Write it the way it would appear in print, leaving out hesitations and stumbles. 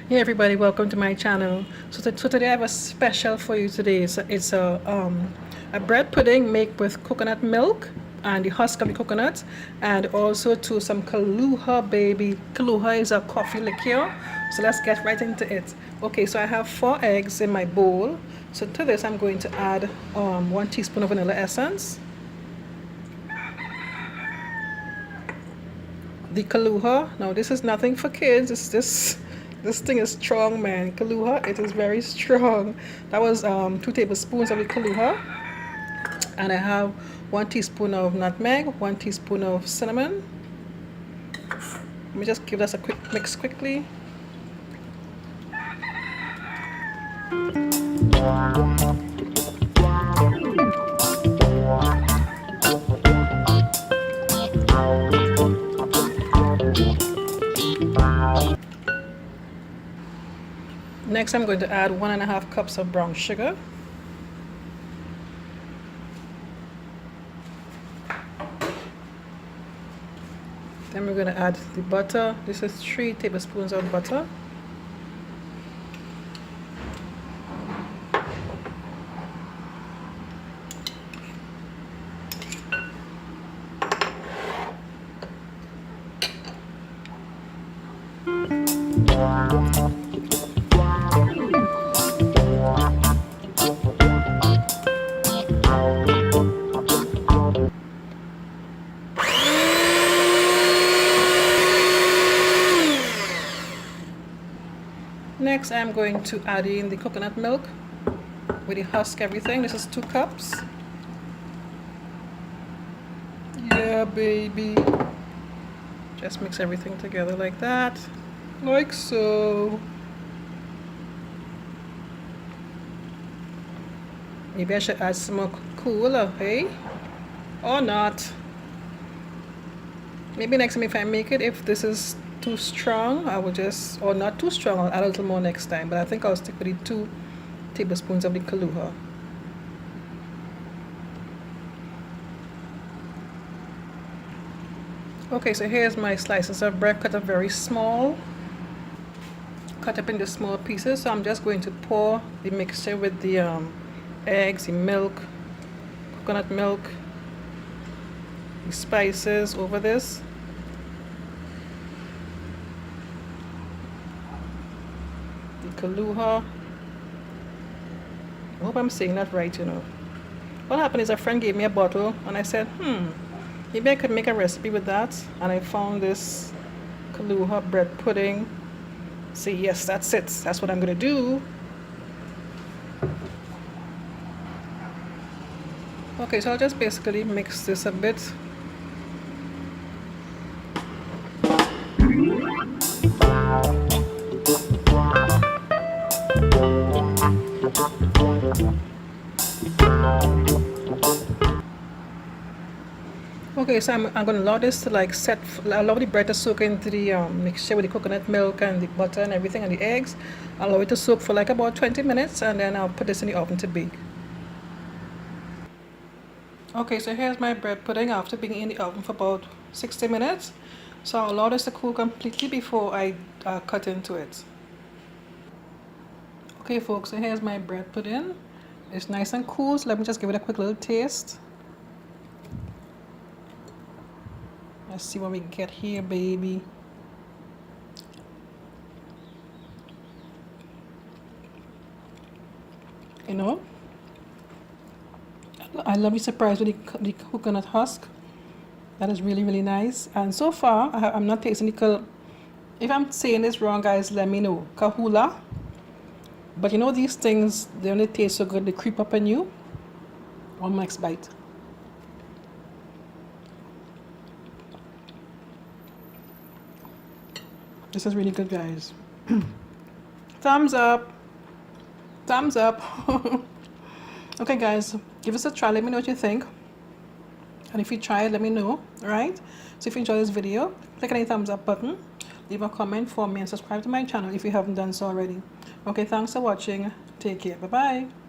Hey everybody, welcome to my channel. So today I have a special for you today. It's a bread pudding made with coconut milk and the husk of the coconut, and also to some Kahlua, baby. Kahlua is a coffee liqueur. So let's get right into it. Okay, so I have 4 eggs in my bowl. So to this I'm going to add 1 teaspoon of vanilla essence, the Kahlua. Now this is nothing for kids. This thing is strong, man. Kahlua, it is very strong. That was 2 tablespoons of the Kahlua, and I have 1 teaspoon of nutmeg, 1 teaspoon of cinnamon. Let me just give this a quick mix quickly. Next, I'm going to add 1.5 cups of brown sugar. Then we're going to add the butter. This is 3 tablespoons of butter. Next, I'm going to add in the coconut milk with the husk, everything. This is 2 cups. Yeah, baby. Just mix everything together like that, like so. Maybe I should add some more cooler, hey? Or not. Maybe next time if I make it, if this is too strong, I will just, or not too strong, I'll add a little more next time. But I think I'll stick with the 2 tablespoons of the Kahlua. Okay, so here's my slices of bread cut up very small, cut up into small pieces. So I'm just going to pour the mixture with the eggs, the milk, coconut milk, the spices over this. Kahlua. I hope I'm saying that right, you know. What happened is a friend gave me a bottle and I said, maybe I could make a recipe with that, and I found this Kahlua bread pudding. So yes, that's it. That's what I'm gonna do. Okay, so I'll just basically mix this a bit. Okay, so I'm going to allow this to like allow the bread to soak into the mixture with the coconut milk and the butter and everything and the eggs. Allow it to soak for like about 20 minutes, and then I'll put this in the oven to bake. Okay, so here's my bread pudding after being in the oven for about 60 minutes. So I'll allow this to cool completely before I cut into it. Okay folks, so here's my bread pudding. It's nice and cool, so let me just give it a quick little taste. Let's see what we get here, baby. You know, I love the surprise with the coconut husk. That is really, really nice. And so far, I'm not tasting the if I'm saying this wrong, guys, let me know. Kahlua. But you know, these things, they only taste so good, they creep up on you. One next bite. This is really good, guys. Thumbs up. Thumbs up. Okay, guys, give us a try. Let me know what you think. And if you try it, let me know. Alright? So if you enjoy this video, click on the thumbs up button. Leave a comment for me and subscribe to my channel if you haven't done so already. Okay, thanks for watching. Take care. Bye-bye.